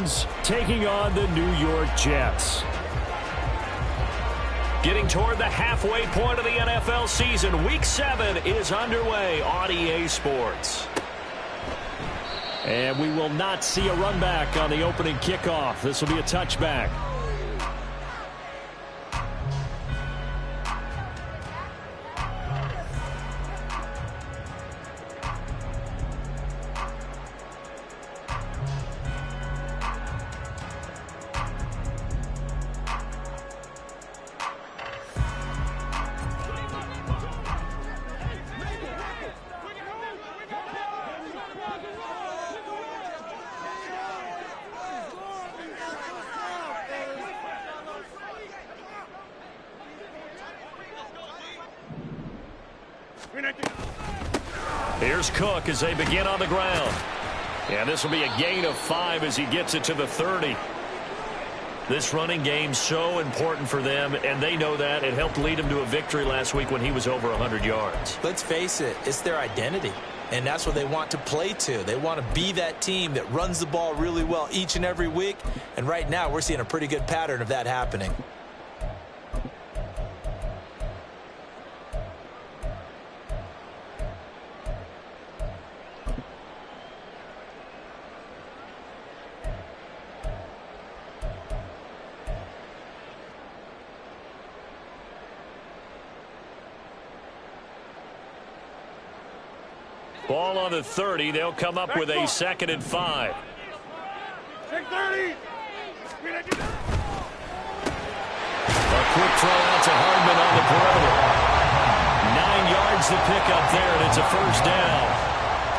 Gods taking on the New York Jets. Getting toward the halfway point of the NFL season. Week 7 is underway on EA Sports. And we will not see a run back on the opening kickoff. This will be a touchback. Here's Cook as they begin on the ground. And this will be a gain of 5 as he gets it to the 30. This running game so important for them, and they know that. It helped lead him to a victory last week when he was over 100 yards. Let's face it, it's their identity, and that's what they want to play to. They want to be that team that runs the ball really well each and every week, and right now we're seeing a pretty good pattern of that happening. Ball on the 30. They'll come up with a 2nd and 5. Take 30. A quick throw out to Hardman on the perimeter. 9 yards to pick up there, and it's a first down.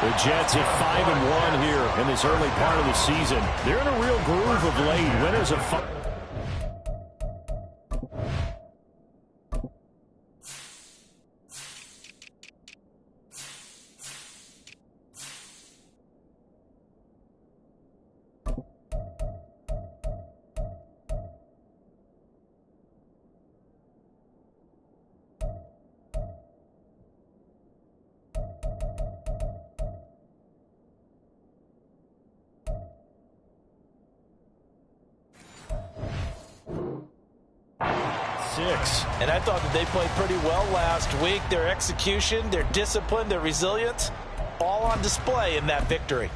The Jets at 5-1 here in this early part of the season. They're in a real groove of late. Winners of 5. And I thought that they played pretty well last week. Their execution, their discipline, their resilience, all on display in that victory.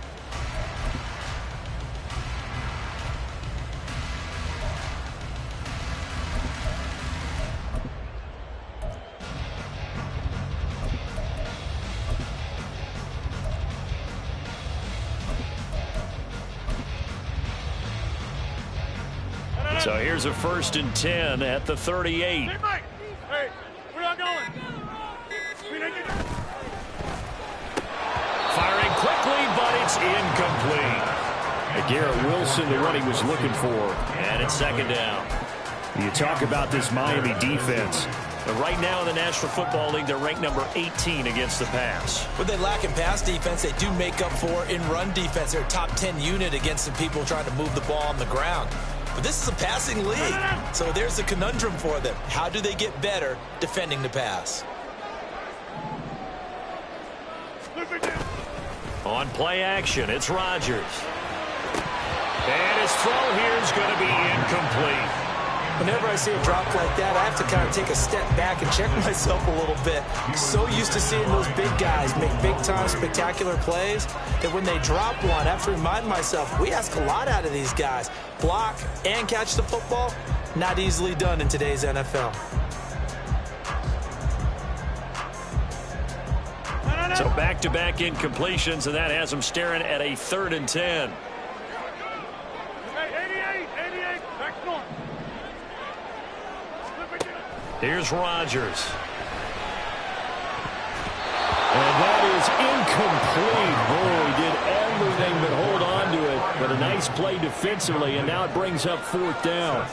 So here's a 1st and 10 at the 38. Hey, we're not going. Firing quickly, but it's incomplete. Garrett Wilson, the run he was looking for. And it's 2nd down. You talk about this Miami defense. But right now in the National Football League, they're ranked number 18 against the pass. What they lack in pass defense, they do make up for in run defense. They're a top 10 unit against the people trying to move the ball on the ground. But this is a passing league, so there's a conundrum for them. How do they get better defending the pass? On play action, it's Rodgers. And his throw here is going to be incomplete. Whenever I see a drop like that, I have to kind of take a step back and check myself a little bit. So used to seeing those big guys make big-time spectacular plays that when they drop one, I have to remind myself, we ask a lot out of these guys. Block and catch the football, not easily done in today's NFL. So back-to-back incompletions, and that has them staring at a 3rd and 10. Hey, 88, back north. Here's Rodgers. And that is incomplete. Boy, he did everything but hold on to it. But a nice play defensively, and now it brings up 4th down.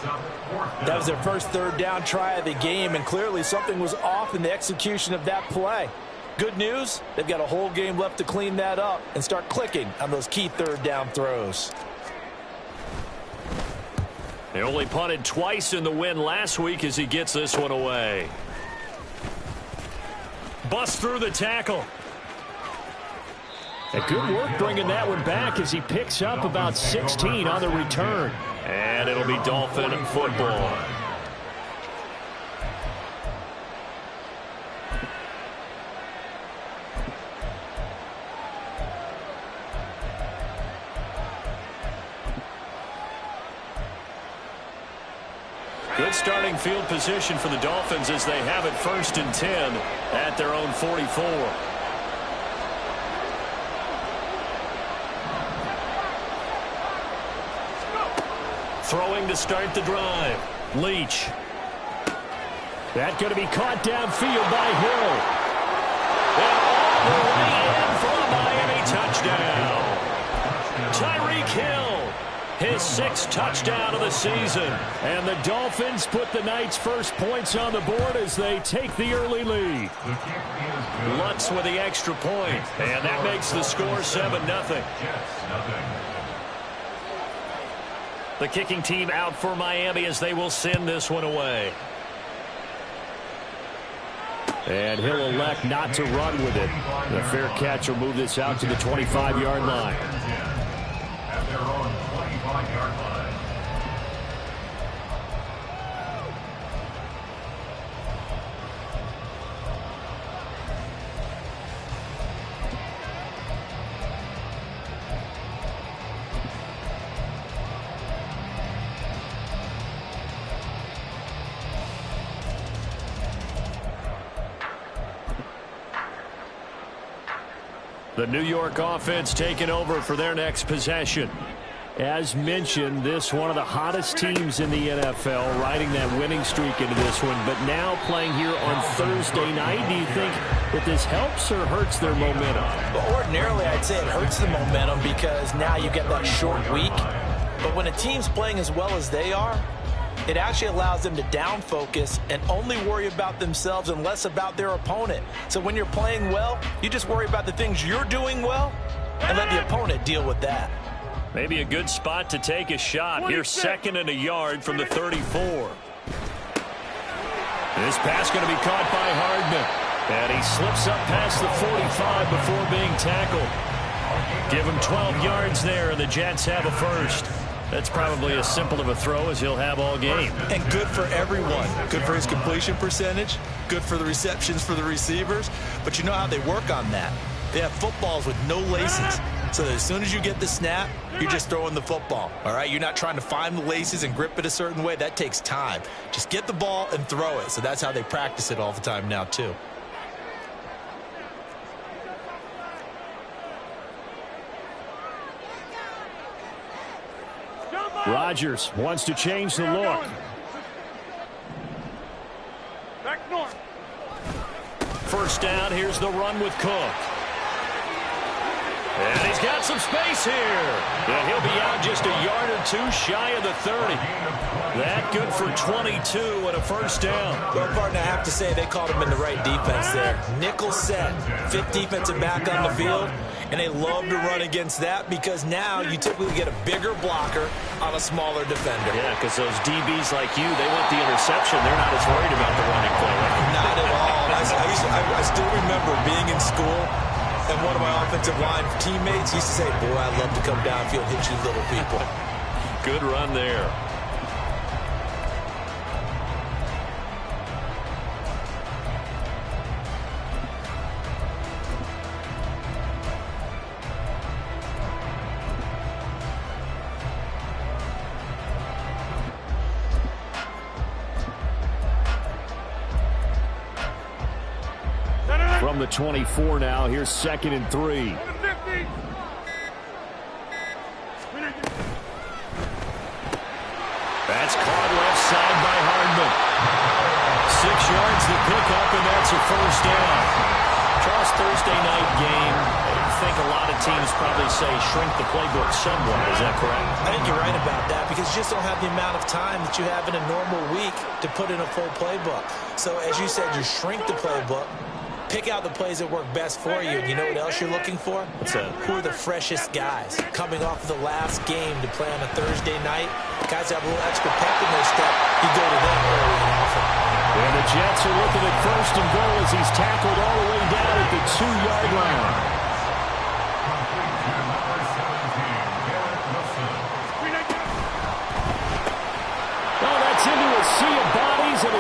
That was their first 3rd down try of the game, and clearly something was off in the execution of that play. Good news, they've got a whole game left to clean that up and start clicking on those key 3rd down throws. They only punted twice in the win last week as he gets this one away. Bust through the tackle. And good work bringing that one back as he picks up about 16 on the return. And it'll be Dolphin football. Good starting field position for the Dolphins as they have it 1st and 10 at their own 44. Throwing to start the drive. Leach. That going to be caught downfield by Hill. And all the way in for a Miami touchdown. Tyreek Hill, his 6th touchdown of the season. And the Dolphins put the Knights' first points on the board as they take the early lead. Lutz with the extra point, and that makes the score 7-0. The kicking team out for Miami as they will send this one away. And he'll elect not to run with it. The fair catch will move this out to the 25-yard line. At their own 25-yard line. The New York offense taking over for their next possession. As mentioned, this one of the hottest teams in the NFL, riding that winning streak into this one, but now playing here on Thursday night. Do you think that this helps or hurts their momentum? Well, ordinarily, I'd say it hurts the momentum because now you get that short week. But when a team's playing as well as they are, it actually allows them to down focus and only worry about themselves and less about their opponent. So when you're playing well, you just worry about the things you're doing well and let the opponent deal with that. Maybe a good spot to take a shot. Here's 2nd and a yard from the 34. This pass going to be caught by Hardman. And he slips up past the 45 before being tackled. Give him 12 yards there, and the Jets have a first. That's probably as simple of a throw as he'll have all game. And good for everyone. Good for his completion percentage. Good for the receptions for the receivers. But you know how they work on that. They have footballs with no laces. So that as soon as you get the snap, you're just throwing the football. All right? You're not trying to find the laces and grip it a certain way. That takes time. Just get the ball and throw it. So that's how they practice it all the time now, too. Rodgers wants to change the look. Back north. First down, here's the run with Cook. And he's got some space here. And he'll be out just a yard or two shy of the 30. That good for 22 and a first down. Well, partner, I have to say they called him in the right defense there. Nickel set, 5th defensive back on the field. And they love to run against that because now you typically get a bigger blocker on a smaller defender. Yeah, because those DBs like you, they want the interception. They're not as worried about the running play. Right? Not at all. I still remember being in school, and one of my offensive line teammates used to say, boy, I'd love to come downfield and hit you little people. Good run there. From the 24 now, here's 2nd and 3. That's caught left side by Hardman. 6 yards to pick up, and that's a first down. Charles, Thursday night game, I think a lot of teams probably say shrink the playbook somewhat. Is that correct? I think you're right about that because you just don't have the amount of time that you have in a normal week to put in a full playbook. So as you said, you shrink the playbook. Pick out the plays that work best for you. And you know what else you're looking for? Who are the freshest guys coming off of the last game to play on a Thursday night? Guys that have a little extra pep in their step. You go to them early and often. And the Jets are looking at 1st and goal as he's tackled all the way down at the 2-yard line.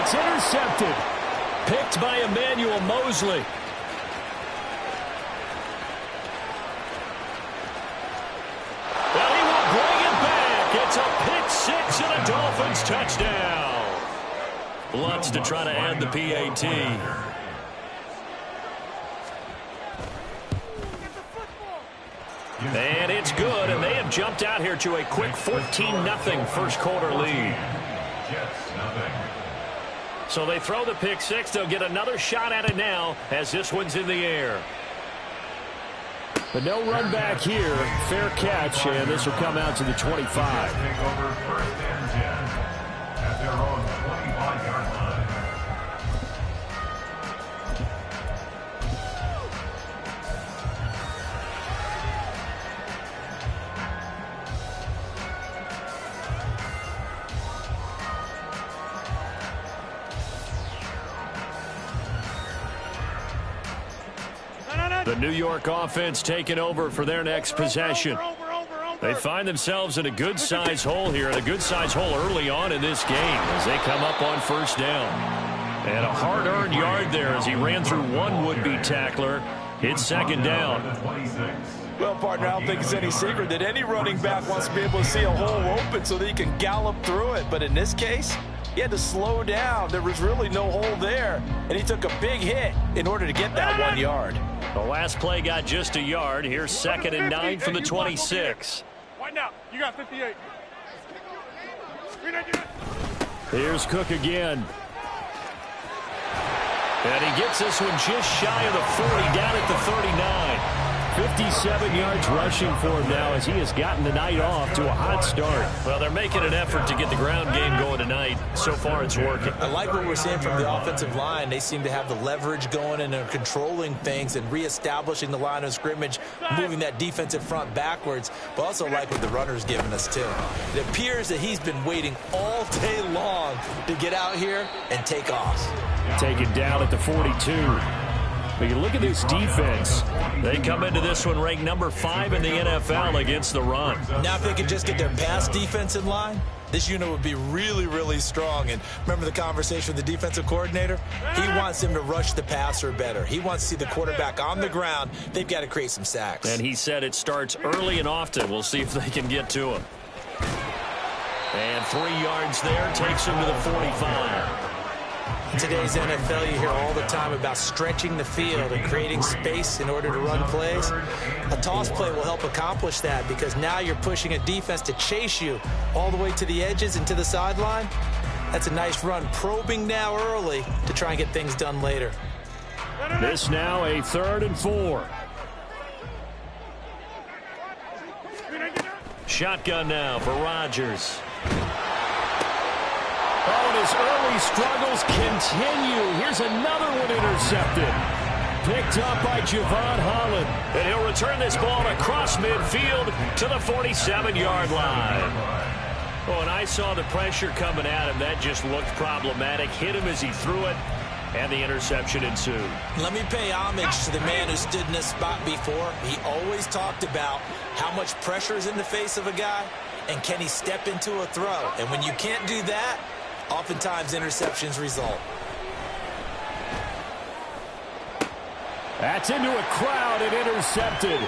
It's intercepted. Picked by Emmanuel Mosley. Well, he will bring it back. It's a pick six and a Dolphins touchdown. Lutz to try to add the PAT. And it's good, and they have jumped out here to a quick 14-0 first quarter lead. So they throw the pick six. They'll get another shot at it now as this one's in the air. But no run back here. Fair catch, and this will come out to the 25. Take over first and 10 at their own 25-yard line. The New York offense taking over for their next possession. They find themselves in a good-sized hole here, and a good-sized hole early on in this game as they come up on first down. And a hard-earned yard there as he ran through one would-be tackler. It's second down. Well, partner, I don't think it's any secret that any running back wants to be able to see a hole open so that he can gallop through it. But in this case, he had to slow down. There was really no hole there, and he took a big hit in order to get that 1 yard. The last play got just a yard. Here's second and 9 from the 26. Wind out. You got 58. Here's Cook again. And he gets this one just shy of the 40, down at the 39. 57 yards rushing for him now as he has gotten the night off to a hot start. Well, they're making an effort to get the ground game going tonight. So far, it's working. I like what we're seeing from the offensive line. They seem to have the leverage going, and they're controlling things and reestablishing the line of scrimmage, moving that defensive front backwards, but also like what the runner's giving us, too. It appears that he's been waiting all day long to get out here and take off. Taken down at the 42. But you look at this defense. They come into this one ranked number 5 in the NFL against the run. Now if they could just get their pass defense in line, this unit would be really, really strong. And remember the conversation with the defensive coordinator? He wants them to rush the passer better. He wants to see the quarterback on the ground. They've got to create some sacks. And he said it starts early and often. We'll see if they can get to him. And 3 yards there takes him to the 45. In today's NFL, you hear all the time about stretching the field and creating space in order to run plays. A toss play will help accomplish that because now you're pushing a defense to chase you all the way to the edges and to the sideline. That's a nice run, probing now early to try and get things done later. This now a 3rd and 4. Shotgun now for Rodgers. Oh, and his early struggles continue. Here's another one intercepted. Picked up by Javon Holland. And he'll return this ball across midfield to the 47-yard line. Oh, and I saw the pressure coming at him. That just looked problematic. Hit him as he threw it, and the interception ensued. Let me pay homage to the man who stood in this spot before. He always talked about how much pressure is in the face of a guy, and can he step into a throw. And when you can't do that, oftentimes interceptions result. That's into a crowd and intercepted.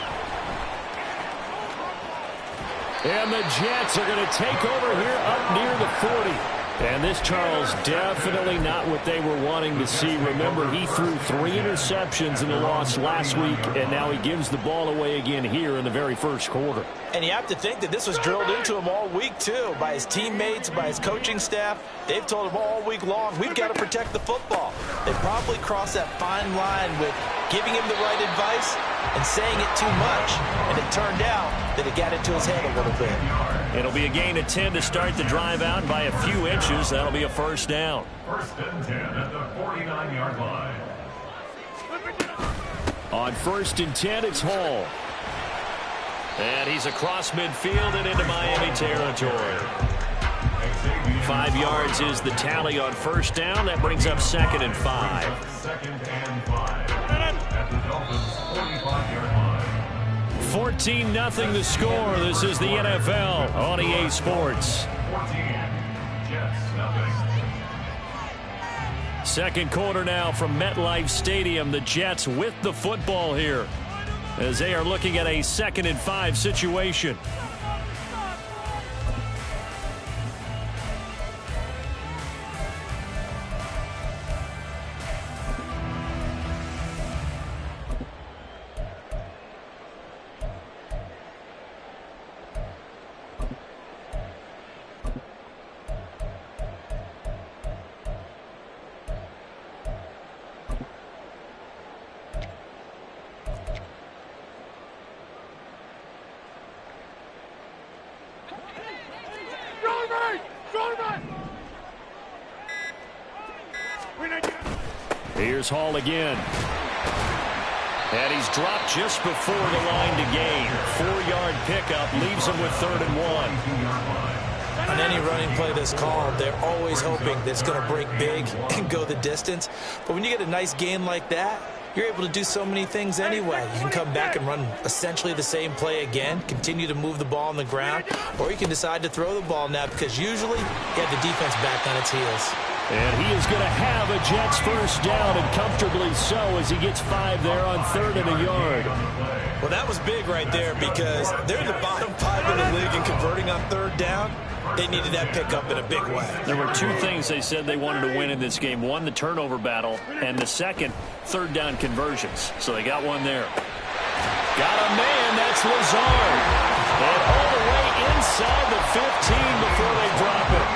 And the Jets are going to take over here up near the 40. And this, Charles, definitely not what they were wanting to see. Remember, he threw 3 interceptions in the loss last week, and now he gives the ball away again here in the very first quarter. And you have to think that this was drilled into him all week, too, by his teammates, by his coaching staff. They've told him all week long, we've got to protect the football. They probably crossed that fine line with giving him the right advice and saying it too much. And it turned out that it got into his head a little bit. It'll be a gain of 10 to start the drive out by a few inches. That'll be a first down. First and 10 at the 49-yard line. On first and 10, it's Hall. And he's across midfield and into Miami territory. 5 yards is the tally on first down. That brings up 2nd and 5. Second and 5 at the Dolphins' 45-yard line. 14-0 the score. This is the NFL on EA Sports. 14, Jets, nothing. Second quarter now from MetLife Stadium. The Jets with the football here as they are looking at a 2nd and 5 situation. Here's Hall again. And he's dropped just before the line to gain. 4-yard pickup leaves him with 3rd and 1. On any running play that's called, they're always hoping that it's going to break big and go the distance. But when you get a nice gain like that, you're able to do so many things anyway. You can come back and run essentially the same play again, continue to move the ball on the ground, or you can decide to throw the ball now because usually you have the defense back on its heels. And he is going to have a Jets first down, and comfortably so, as he gets 5 there on 3rd and a yard. Well, that was big right there because they're the bottom 5 in the league in converting on 3rd down. They needed that pickup in a big way. There were 2 things they said they wanted to win in this game. One, the turnover battle, and the second, 3rd down conversions. So they got one there. Got a man, that's Lazard. And all the way inside the 15 before they drop it.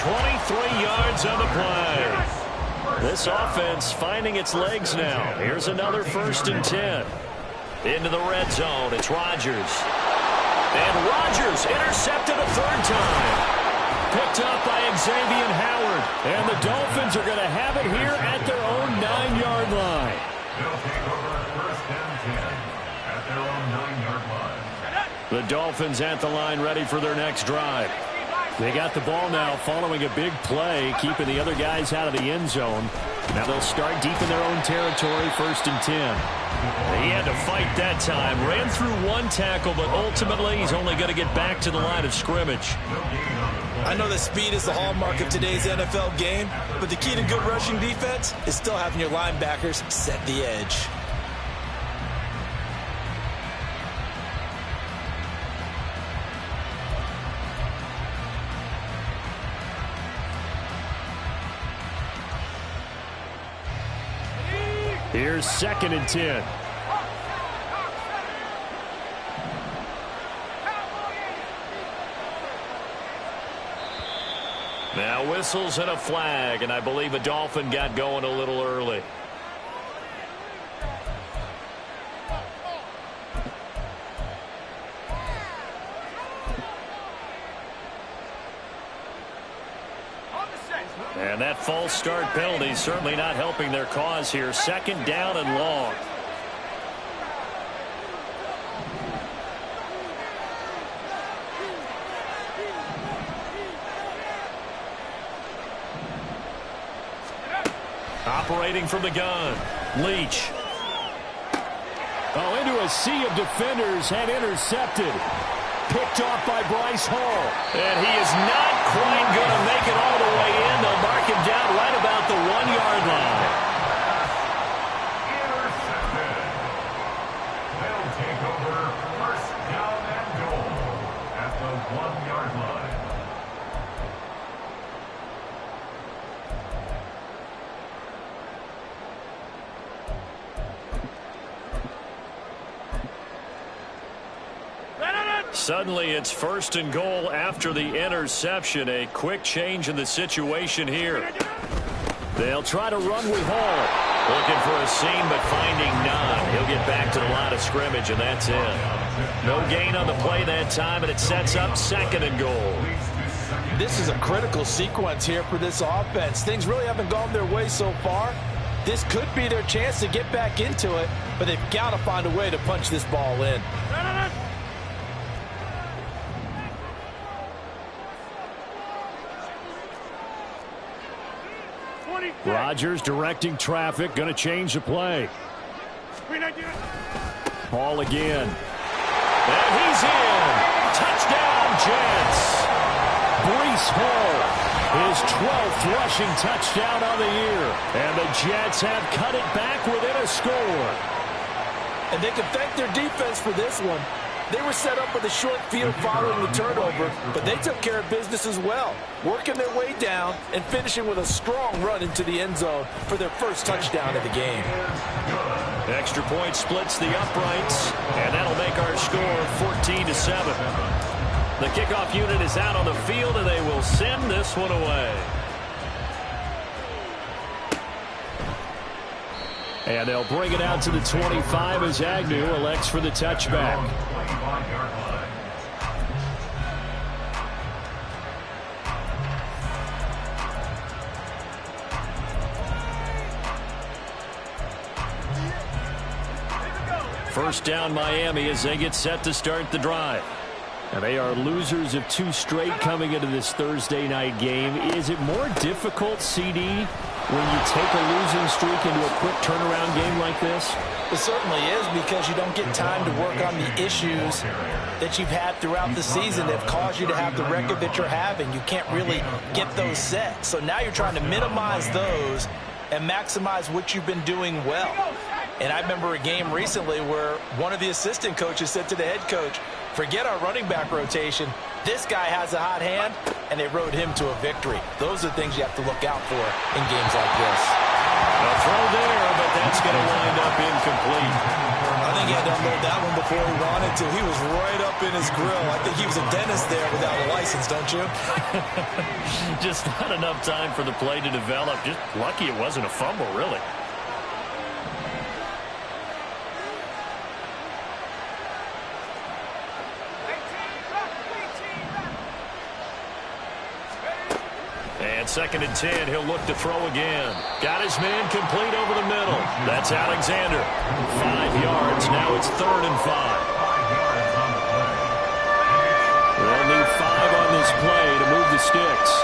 23 yards on the play. This offense finding its legs now. Here's another 1st and 10. Into the red zone, it's Rodgers. And Rodgers intercepted a 3rd time. Picked up by Xavier Howard. And the Dolphins are going to have it here at their own 9-yard line. They'll take over 1st and 10 at their own 9-yard line. The Dolphins at the line, ready for their next drive. They got the ball now following a big play, keeping the other guys out of the end zone. Now they'll start deep in their own territory, 1st and 10. He had to fight that time. Ran through 1 tackle, but ultimately he's only going to get back to the line of scrimmage. I know that speed is the hallmark of today's NFL game, but the key to good rushing defense is still having your linebackers set the edge. Here's 2nd and 10. Now whistles and a flag, and I believe a Dolphin got going a little early. And that false start penalty certainly not helping their cause here. 2nd down and long. Operating from the gun, Leach. Oh, into a sea of defenders and intercepted. Picked off by Bryce Hall. And he is not quite going to make it all the way in. They'll mark him down right about the 1-yard line. Intercepted. They'll take over 1st down and goal at the 1-yard line. Suddenly it's 1st and goal after the interception. A quick change in the situation here. They'll try to run with Hall. Looking for a seam, but finding none. He'll get back to the line of scrimmage, and that's it. No gain on the play that time, and it sets up 2nd and goal. This is a critical sequence here for this offense. Things really haven't gone their way so far. This could be their chance to get back into it, but they've got to find a way to punch this ball in. Rodgers directing traffic, going to change the play. Ball again. And he's in. Touchdown, Jets. Breece Hall. His 12th rushing touchdown on the year. And the Jets have cut it back within a score. And they can thank their defense for this one. They were set up with a short field following the turnover, but they took care of business as well, working their way down and finishing with a strong run into the end zone for their first touchdown of the game. Extra point splits the uprights, and that'll make our score 14-7. The kickoff unit is out on the field, and they will send this one away. And they'll bring it out to the 25 as Agnew elects for the touchback. First down Miami as they get set to start the drive. And they are losers of 2 straight coming into this Thursday night game. Is it more difficult, CD, when you take a losing streak into a quick turnaround game like this? It certainly is, because you don't get time to work on the issues that you've had throughout the season that have caused you to have the record that you're having. You can't really get those set. So now you're trying to minimize those and maximize what you've been doing well. And I remember a game recently where one of the assistant coaches said to the head coach, forget our running back rotation. This guy has a hot hand, and they rode him to a victory. Those are things you have to look out for in games like this. A throw there, but that's going to wind up incomplete. I think he had to unload that one before he wanted to. He was right up in his grill. I think he was a dentist there without a license, don't you? Just not enough time for the play to develop. Just lucky it wasn't a fumble, really. And 2nd and 10, he'll look to throw again. Got his man complete over the middle. That's Alexander. 5 yards. Now it's 3rd and 5. They'll need 5 on this play to move the sticks.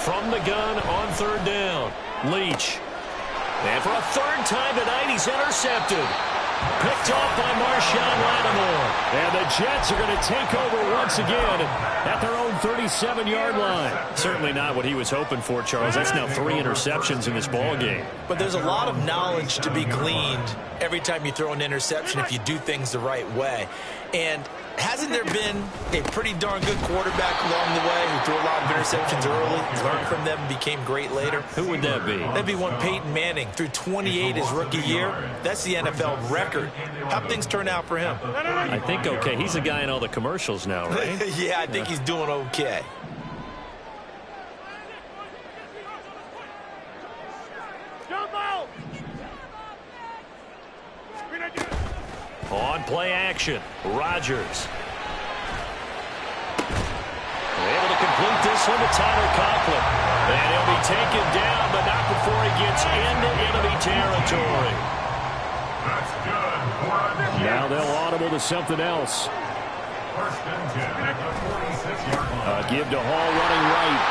From the gun on 3rd down. Leach. And for a 3rd time tonight, he's intercepted. Picked off by Marshawn Lattimore. And the Jets are going to take over once again at their own 37-yard line. Certainly not what he was hoping for, Charles. That's now 3 interceptions in this ball game. But there's a lot of knowledge to be gleaned every time you throw an interception if you do things the right way. And hasn't there been a pretty darn good quarterback along the way who threw a lot of interceptions early, learned from them, and became great later? Who would that be? That'd be one Peyton Manning. Threw 28 his rookie year. That's the NFL record. How'd things turn out for him? I think okay. He's a guy in all the commercials now, right? Yeah, I think he's doing okay. On play action, Rodgers. Able to complete this one to Tyler Conklin. And he'll be taken down, but not before he gets into enemy territory. That's good. Now they'll audible to something else. 1st and 10 at the 46-yard line. Give to Hall running right.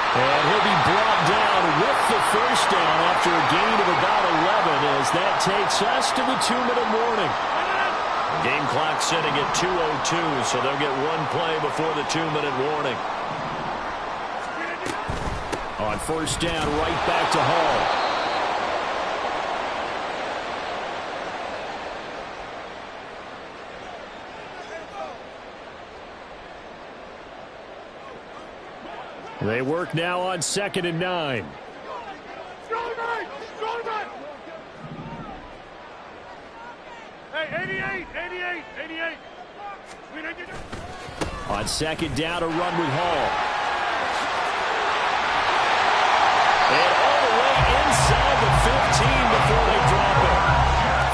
And he'll be brought down with the 1st down after a gain of about 11 as that takes us to the 2-minute warning. Game clock sitting at 2:02, so they'll get 1 play before the 2-minute warning. On 1st down, right back to Hall. They work now on 2nd and 9. Hey, 88. On 2nd down, a run with Hall. And all the way inside the 15 before they drop it.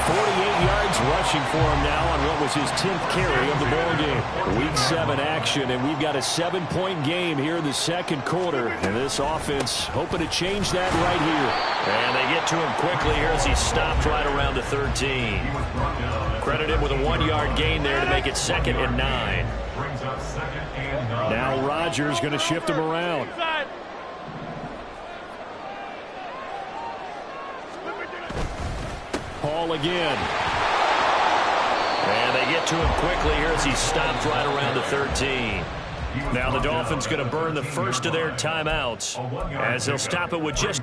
48 yards rushing for him now on what was his 10th carry of the ball game. Week 7 action, and we've got a 7-point game here in the 2nd quarter. And this offense hoping to change that right here. And they get to him quickly here as he stopped right around the 13. Credited with a 1-yard gain there to make it 2nd and 9. Brings up 2nd and 9. Now Rodgers going to shift him around. ball again. And they get to him quickly here as he stopped right around the 13. Now the Dolphins going to burn the first of their timeouts as they'll stop it with just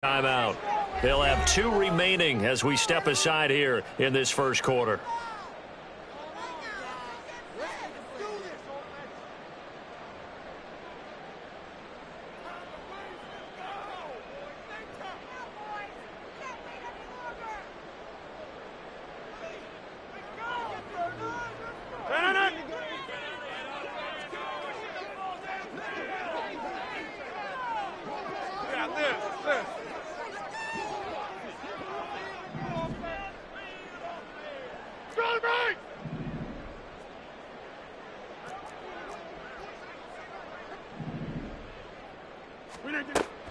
Timeout. They'll have 2 remaining as we step aside here in this first quarter.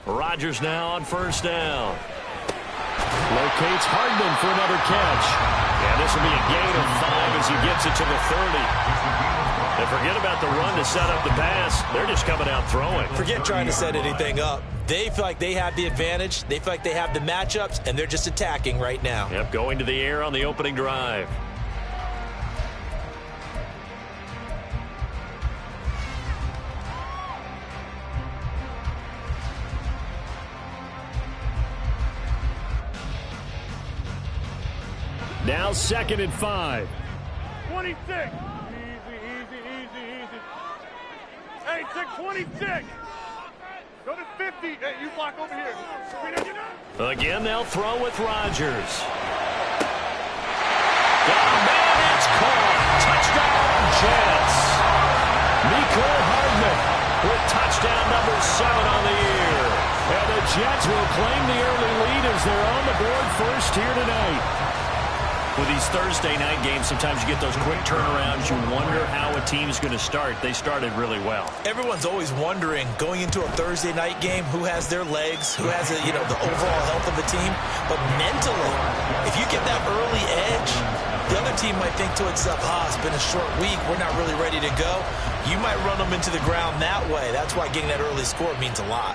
Rodgers now on first down. Locates Hardman for another catch. And this will be a gain of 5 as he gets it to the 30. And forget about the run to set up the pass. They're just coming out throwing. Forget trying to set anything up. They feel like they have the advantage. They feel like they have the matchups, and they're just attacking right now. Yep, going to the air on the opening drive. Now 2nd and 5. 26. Easy. Hey, take 26. Go to 50. Hey, you block over here. Again, they'll throw with Rodgers. Oh, man, it's caught. Touchdown, Jets. Mecole Hardman with touchdown number 7 on the year. And the Jets will claim the early lead as they're on the board first here tonight. With these Thursday night games, sometimes you get those quick turnarounds. You wonder how a team's going to start. They started really well. Everyone's always wondering, going into a Thursday night game, who has their legs, who has the overall health of the team. But mentally, if you get that early edge, the other team might think to itself, it's been a short week, we're not really ready to go. You might run them into the ground that way. That's why getting that early score means a lot.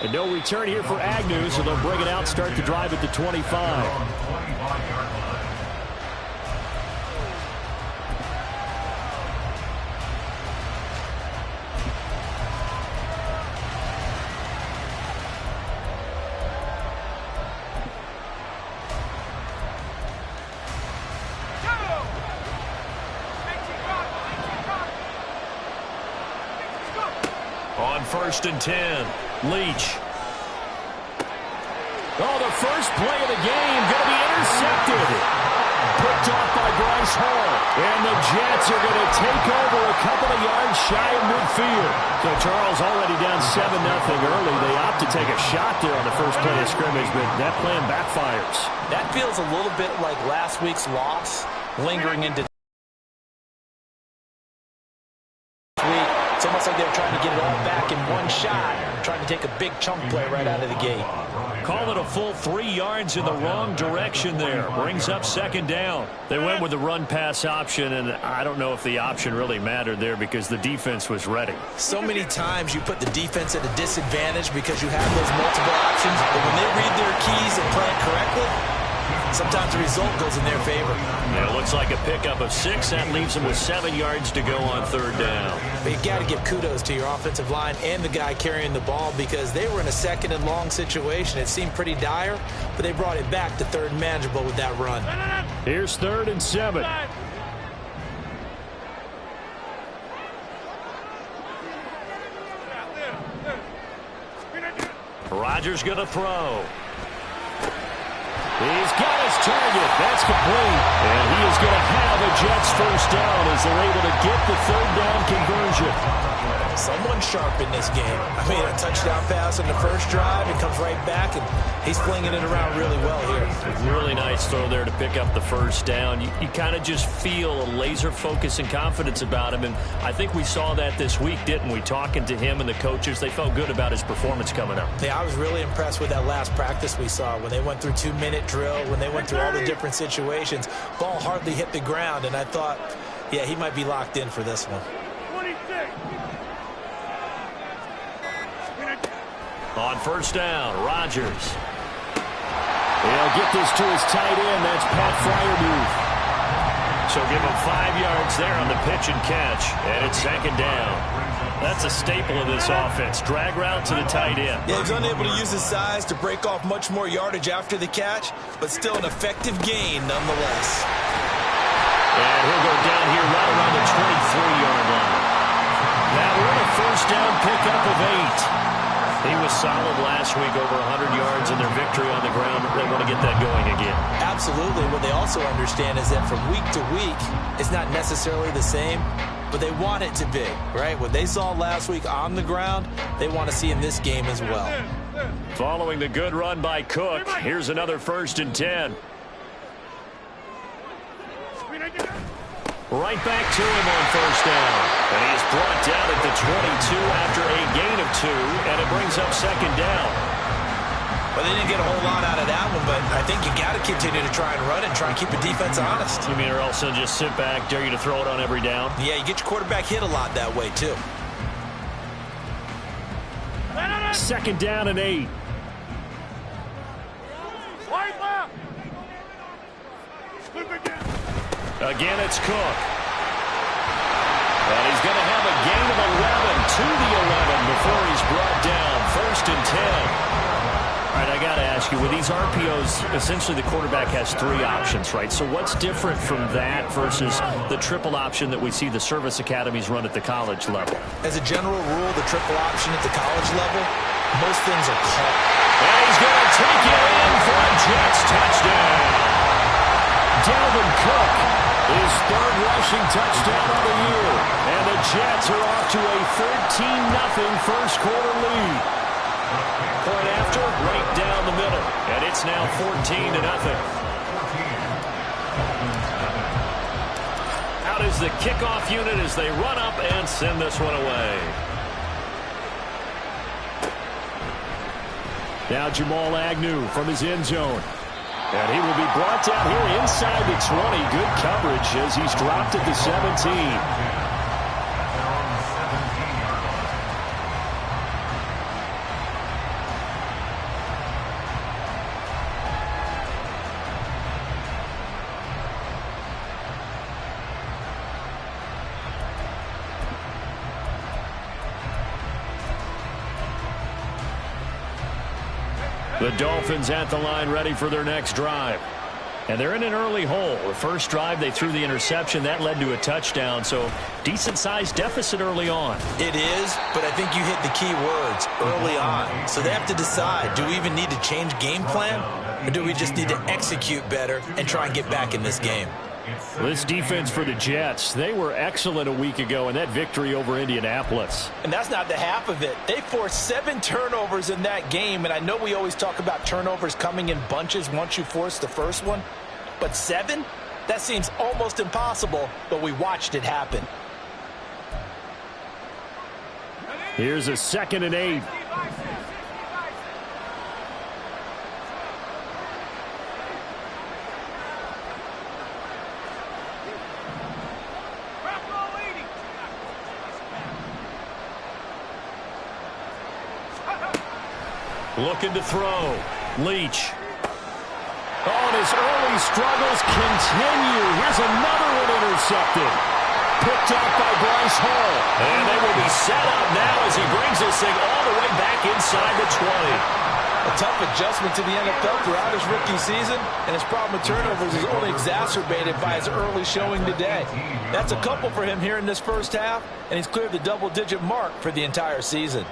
And no return here for Agnew, so they'll bring it out, start the drive at the 25. On 1st and 10. Leach. Oh, the first play of the game going to be intercepted. Picked off by Bryce Hall. And the Jets are going to take over a couple of yards shy of midfield. So Charles already down 7-0 early. They opt to take a shot there on the first play of scrimmage, but that plan backfires. That feels a little bit like last week's loss lingering into It's almost like they're trying to get it all back in one shot, trying to take a big chunk play right out of the gate. Call it a full 3 yards in the wrong direction there. Brings up 2nd down. They went with the run-pass option, and I don't know if the option really mattered there because the defense was ready. So many times you put the defense at a disadvantage because you have those multiple options, but when they read their keys and play it correctly, sometimes the result goes in their favor. Yeah, it looks like a pickup of 6. That leaves them with 7 yards to go on 3rd down. But you got to give kudos to your offensive line and the guy carrying the ball because they were in a 2nd and long situation. It seemed pretty dire, but they brought it back to 3rd and manageable with that run. Here's 3rd and 7. Rodgers going to throw. He's got his target. That's complete. And he is going to have a Jets first down as they're able to get the 3rd down conversion. Someone sharp in this game. I mean, a touchdown pass on the first drive. It comes right back, and he's flinging it around really well here. Really nice throw there to pick up the first down. You kind of just feel a laser focus and confidence about him, and I think we saw that this week, didn't we? Talking to him and the coaches, they felt good about his performance coming up. Yeah, I was really impressed with that last practice we saw when they went through 2-minute drill, when they went through all the different situations. Ball hardly hit the ground, and I thought, yeah, he might be locked in for this one. 26. On 1st down, Rodgers. He'll get this to his tight end. That's Pat Freiermuth. So give him 5 yards there on the pitch and catch, and it's 2nd down. That's a staple of this offense. Drag route to the tight end. Yeah, he's unable to use his size to break off much more yardage after the catch, but still an effective gain nonetheless. And he'll go down here right around the 23-yard line. That was a first down pickup of 8. He was solid last week, over 100 yards in their victory on the ground. They want to get that going again. Absolutely. What they also understand is that from week to week, it's not necessarily the same, but they want it to be, right? What they saw last week on the ground, they want to see in this game as well. Following the good run by Cook, here's another 1st and 10. Right back to him on 1st down. And he is brought down at the 22 after a gain of 2, and it brings up 2nd down. Well, they didn't get a whole lot out of that one, but I think you got to continue to try and run it and try and keep the defense honest. You mean or else they'll just sit back, dare you to throw it on every down? Yeah, you get your quarterback hit a lot that way, too. 2nd down and 8. Again, it's Cook. And he's going to have a gain of 11 to the 11 before he's brought down. 1st and 10. All right, I got to ask you, with these RPOs, essentially the quarterback has 3 options, right? So what's different from that versus the triple option that we see the service academies run at the college level? As a general rule, the triple option at the college level, most things are caught. And he's going to take it in for a Jets touchdown. Dalvin Cook, his 3rd rushing touchdown of the year. And the Jets are off to a 13-0 first quarter lead. Point after, right down the middle. And it's now 14-0. Out is the kickoff unit as they run up and send this one away. Now Jamal Agnew from his end zone. And he will be brought down here inside the 20. Good coverage as he's dropped at the 17. The Dolphins at the line ready for their next drive. And they're in an early hole. The first drive, they threw the interception. That led to a touchdown, so decent-sized deficit early on. It is, but I think you hit the key words, early on. So they have to decide, do we even need to change game plan, or do we just need to execute better and try and get back in this game? This defense for the Jets, they were excellent a week ago in that victory over Indianapolis. And that's not the half of it. They forced 7 turnovers in that game, and I know we always talk about turnovers coming in bunches once you force the first one, but 7? That seems almost impossible, but we watched it happen. Here's a 2nd and 8. Looking to throw. Leach. Oh, and his early struggles continue. Here's another one intercepted. Picked up by Bryce Hall. And they will be set up now as he brings this thing all the way back inside the 20. A tough adjustment to the NFL throughout his rookie season, and his problem with turnovers is only exacerbated by his early showing today. That's a couple for him here in this first half, and he's cleared the double-digit mark for the entire season.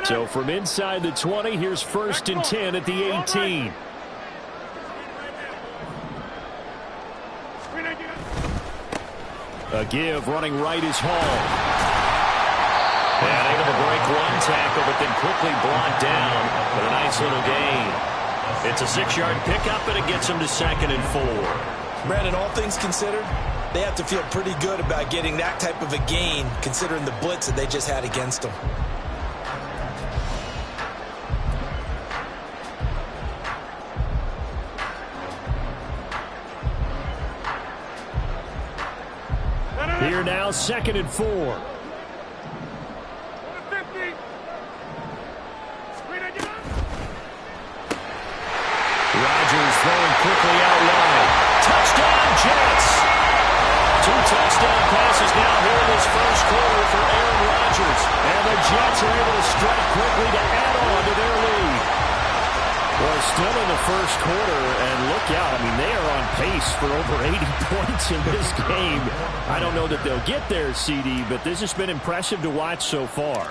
So from inside the 20, here's 1st and 10 at the 18. A give running right is Hall. And able to break one tackle, but then quickly brought down with a nice little gain. It's a 6-yard pickup, and it gets him to 2nd and 4. Brandon, all things considered, they have to feel pretty good about getting that type of a gain, considering the blitz that they just had against them. Here now, 2nd and 4. Jets. 2 touchdown passes now here in this first quarter for Aaron Rodgers. And the Jets are able to strike quickly to add on to their lead. Well, still in the first quarter, and look out. I mean, they are on pace for over 80 points in this game. I don't know that they'll get there, CD, but this has been impressive to watch so far.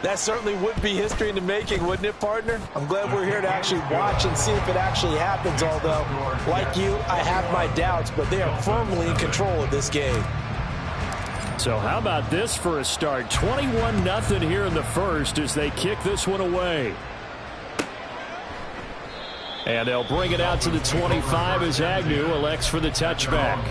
That certainly would be history in the making, wouldn't it, partner? I'm glad we're here to actually watch and see if it actually happens, although, like you, I have my doubts, but they are firmly in control of this game. So how about this for a start? 21-0 here in the first as they kick this one away. And they'll bring it out to the 25 as Agnew elects for the touchback.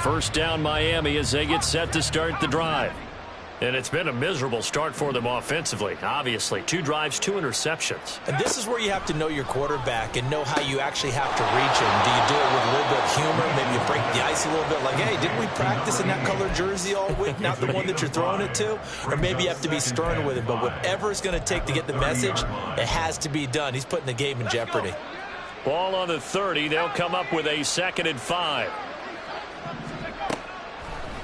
First down Miami as they get set to start the drive. And it's been a miserable start for them offensively, obviously. 2 drives, 2 interceptions. And this is where you have to know your quarterback and know how you actually have to reach him. Do you do it with a little bit of humor? Maybe you break the ice a little bit like, hey, didn't we practice in that colored jersey all week? Not the one that you're throwing it to? Or maybe you have to be stern with him. But whatever it's going to take to get the message, it has to be done. He's putting the game in jeopardy. Ball on the 30. They'll come up with a 2nd and 5.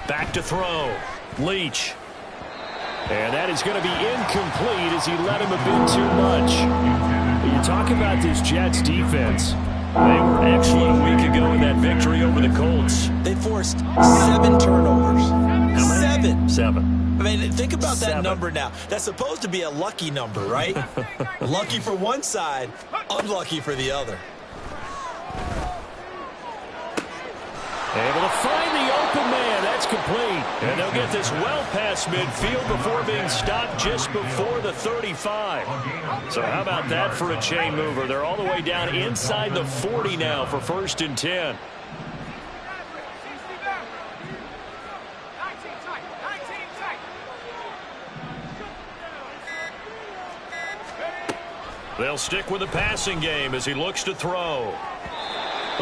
Back to throw. Leach. And that is going to be incomplete as he let him a bit too much. You talk about this Jets defense. They were excellent a week ago in that victory over the Colts. They forced 7 turnovers. How many? 7. I mean, think about that number now. That's supposed to be a lucky number, right? Lucky for one side, unlucky for the other. Able to find the open man. That's complete. And they'll get this well past midfield before being stopped just before the 35. So how about that for a chain mover? They're all the way down inside the 40 now for 1st and 10. They'll stick with the passing game as he looks to throw.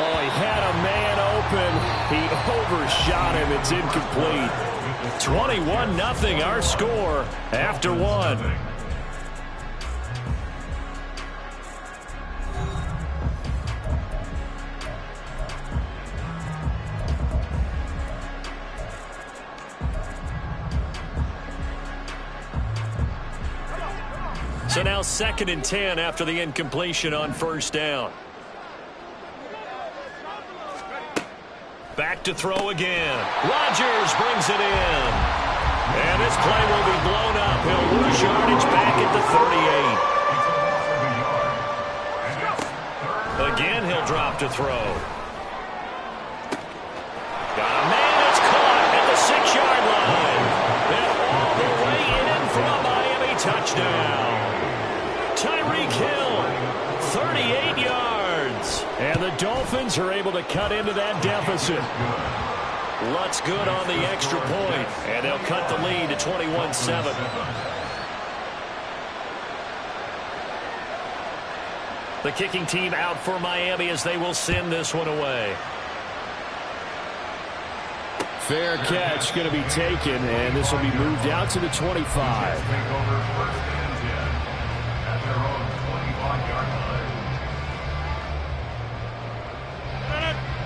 Oh, he had a man open. He overshot him. It's incomplete. 21-0 our score after 1. So now 2nd and 10 after the incompletion on 1st down. Back to throw again. Rodgers brings it in. And this play will be blown up. He'll lose yardage back at the 38. Again, he'll drop to throw. Got a man that's caught at the 6-yard line. And all the way in for a Miami touchdown. Tyreek Hill, 38 yards. And the Dolphins are able to cut into that deficit. Lutz good on the extra point. And they'll cut the lead to 21-7. The kicking team out for Miami as they will send this one away. Fair catch going to be taken, and this will be moved out to the 25.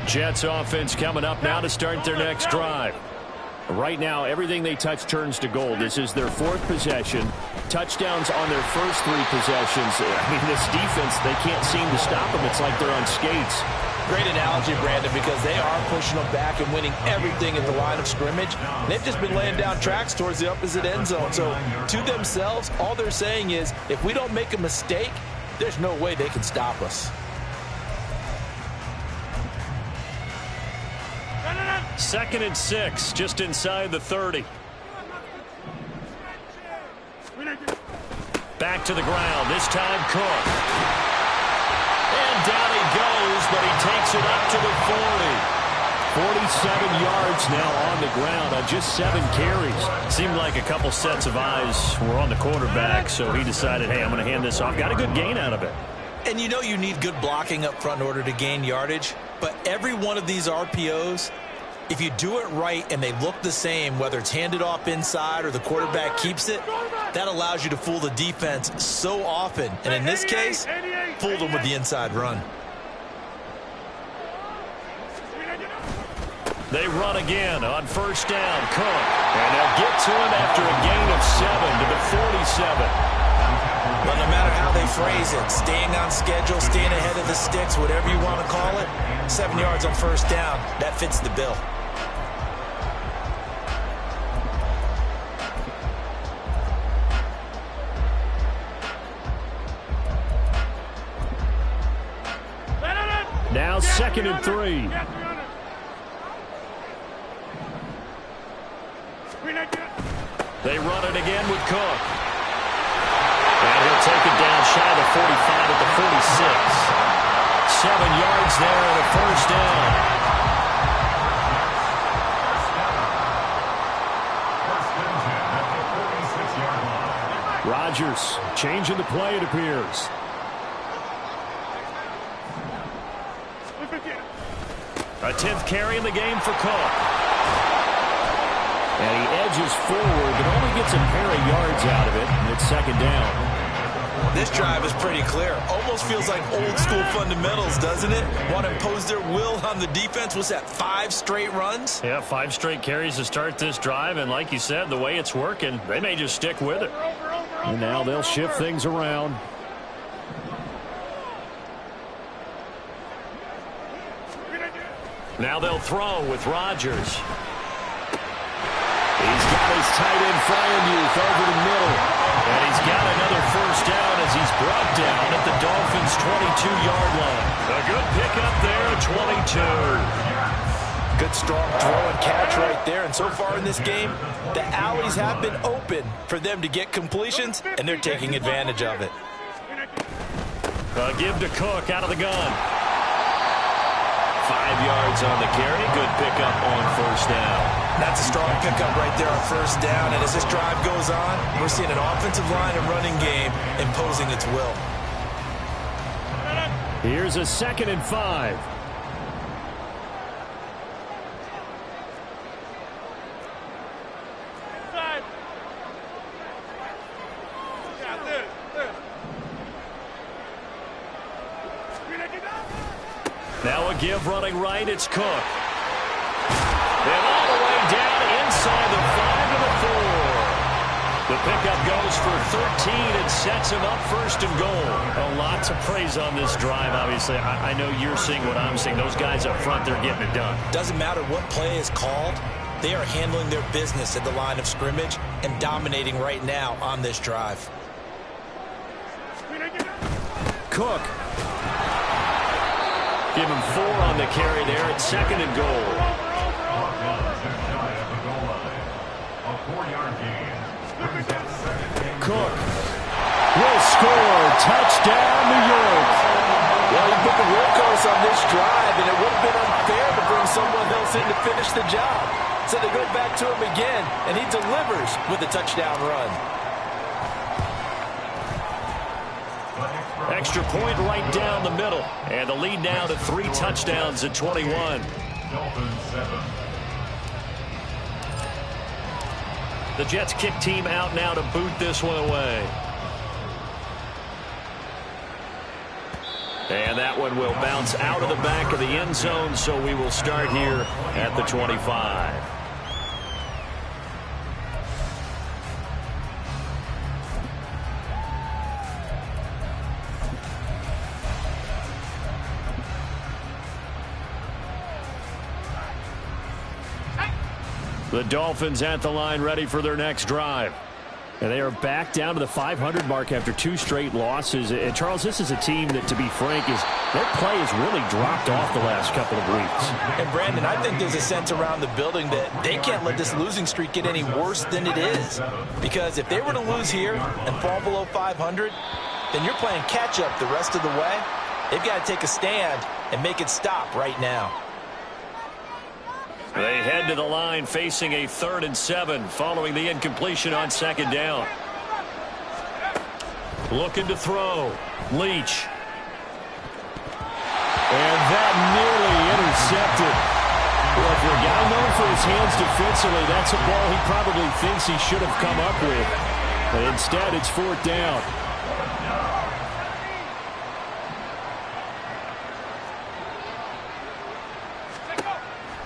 Jets offense coming up now to start their next drive. Right now, everything they touch turns to gold. This is their 4th possession. Touchdowns on their first 3 possessions. I mean, this defense, they can't seem to stop them. It's like they're on skates. Great analogy, Brandon, because they are pushing them back and winning everything at the line of scrimmage. They've just been laying down tracks towards the opposite end zone. So to themselves, all they're saying is, if we don't make a mistake, there's no way they can stop us. 2nd and 6, just inside the 30. Back to the ground, this time Cook. And down he goes, but he takes it up to the 40. 47 yards now on the ground on just 7 carries. Seemed like a couple sets of eyes were on the quarterback, so he decided, hey, I'm going to hand this off. Got a good gain out of it. And you know you need good blocking up front in order to gain yardage, but every one of these RPOs, if you do it right and they look the same, whether it's handed off inside or the quarterback keeps it, that allows you to fool the defense so often. And in this case, fooled them with the inside run. They run again on first down. Cook. And they'll get to him after a gain of 7 to the 47. Well, no matter how they phrase it, staying on schedule, staying ahead of the sticks, whatever you want to call it, 7 yards on first down, that fits the bill. Now 2nd and 3. They run it again with Cook. And he'll take it down shy of the 45 at the 46. 7 yards there and a first down. Rodgers changing the play, it appears. A 10th carry in the game for Cook. And he edges forward, but only gets a pair of yards out of it, and it's 2nd down. This drive is pretty clear. Almost feels like old school fundamentals, doesn't it? Want to impose their will on the defense. Was that 5 straight runs? Yeah, 5 straight carries to start this drive, and like you said, the way it's working, they may just stick with it. And now they'll shift things around. Now they'll throw with Rodgers. He's got his tight end Fryermuth over the middle. And he's got another first down as he's brought down at the Dolphins' 22-yard line. A good pickup there at 22. Good strong throw and catch right there. And so far in this game, the alleys have been open for them to get completions, and they're taking advantage of it. A give to Cook out of the gun. 5 yards on the carry. Good pickup on first down. That's a strong pickup right there on first down. And as this drive goes on, we're seeing an offensive line and running game imposing its will. Here's a 2nd and 5. Now a give running right. It's Cook. And all the way down inside the 5 to the 4. The pickup goes for 13 and sets him up 1st and goal. A lot to praise on this drive, obviously. I know you're seeing what I'm seeing. Those guys up front, they're getting it done. Doesn't matter what play is called. They are handling their business at the line of scrimmage and dominating right now on this drive. Cook. Give him 4 on the carry there at 2nd and goal. Cook will score. Touchdown, New York. Well, he put the workhorse on this drive, and it would have been unfair to bring someone else in to finish the job. So they go back to him again, and he delivers with a touchdown run. Extra point right down the middle. And the lead now to 3 touchdowns at 21. The Jets kick team out now to boot this one away. And that one will bounce out of the back of the end zone, so we will start here at the 25. The Dolphins at the line, ready for their next drive. And they are back down to the 500 mark after 2 straight losses. And Charles, this is a team that, to be frank, their play has really dropped off the last couple of weeks. And Brandon, I think there's a sense around the building that they can't let this losing streak get any worse than it is. Because if they were to lose here and fall below 500, then you're playing catch-up the rest of the way. They've got to take a stand and make it stop right now. They head to the line facing a 3rd and 7 following the incompletion on 2nd down. Looking to throw. Leach. And that nearly intercepted. Well, if you're a guy known for his hands defensively, that's a ball he probably thinks he should have come up with. But instead, it's 4th down.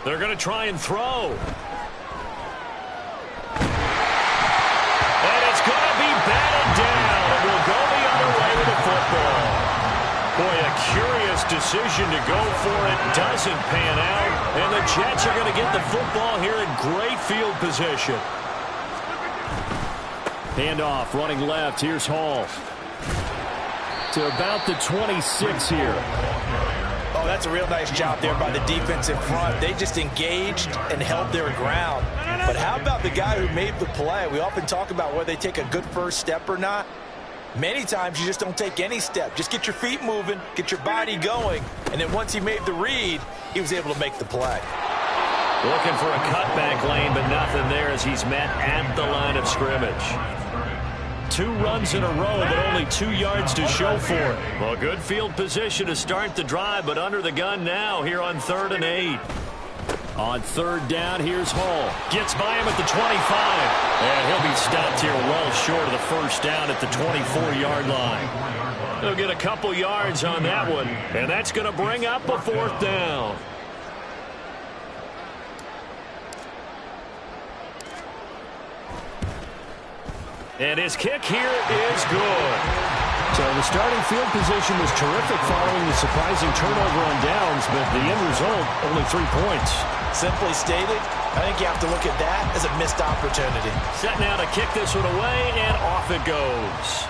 They're going to try and throw. And it's going to be batted down. It will go the other way with the football. Boy, a curious decision to go for it. Doesn't pan out. And the Jets are going to get the football here in great field position. Handoff, running left. Here's Hall. To about the 26 here. Oh, that's a real nice job there by the defense in front. They just engaged and held their ground. But how about the guy who made the play? We often talk about whether they take a good first step or not. Many times you just don't take any step. Just get your feet moving, get your body going, and then once he made the read, he was able to make the play. Looking for a cutback lane, but nothing there as he's met at the line of scrimmage. 2 runs in a row, but only 2 yards to show for it. Well, good field position to start the drive, but under the gun now here on 3rd and 8. On 3rd down, here's Hall. Gets by him at the 25. And he'll be stopped here well short of the first down at the 24-yard line. He'll get a couple yards on that one, and that's going to bring up a 4th down. And his kick here is good. So the starting field position was terrific following the surprising turnover on downs, but the end result, only 3 points. Simply stated, I think you have to look at that as a missed opportunity. Set now to kick this one away, and off it goes.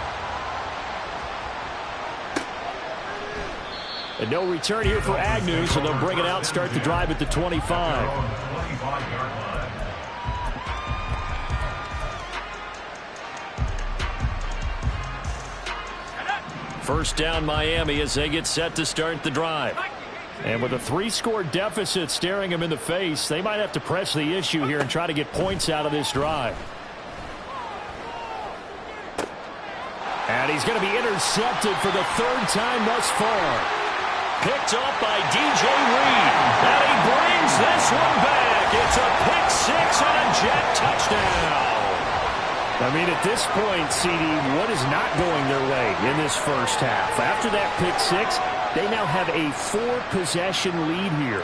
And no return here for Agnew, so they'll bring it out and start the drive at the 25. First down Miami as they get set to start the drive. And with a 3-score deficit staring them in the face, they might have to press the issue here and try to get points out of this drive. And he's going to be intercepted for the 3rd time thus far. Picked up by DJ Reed. And he brings this one back. It's a pick 6 and a Jet touchdown. I mean, at this point, CD, what is not going their way in this first half? After that pick 6, they now have a 4-possession lead here.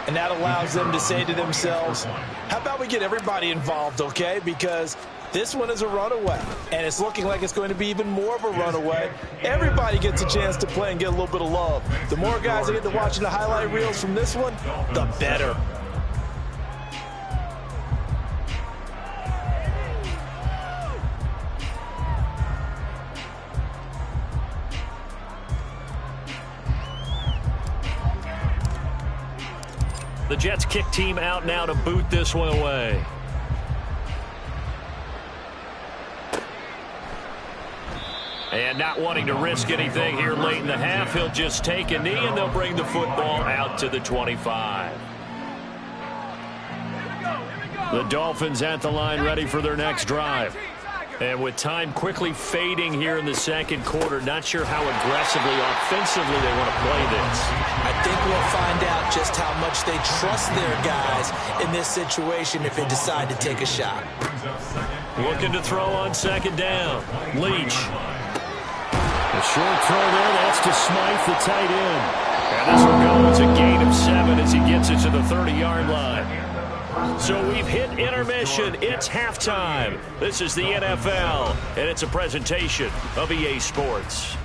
And that allows them to say to themselves, how about we get everybody involved, okay? Because this one is a runaway, and it's looking like it's going to be even more of a runaway. Everybody gets a chance to play and get a little bit of love. The more guys that get to watching the highlight reels from this one, the better. The Jets kick team out now to boot this one away. And not wanting to risk anything here late in the half, he'll just take a knee and they'll bring the football out to the 25. The Dolphins at the line ready for their next drive. And with time quickly fading here in the second quarter, not sure how aggressively, offensively they want to play this. I think we'll find out just how much they trust their guys in this situation if they decide to take a shot. Looking to throw on 2nd down. Leach. A short throw there, that's to Smythe, the tight end. And this will go as a gain of 7 as he gets it to the 30-yard line. So we've hit intermission. It's halftime. This is the NFL, and it's a presentation of EA Sports.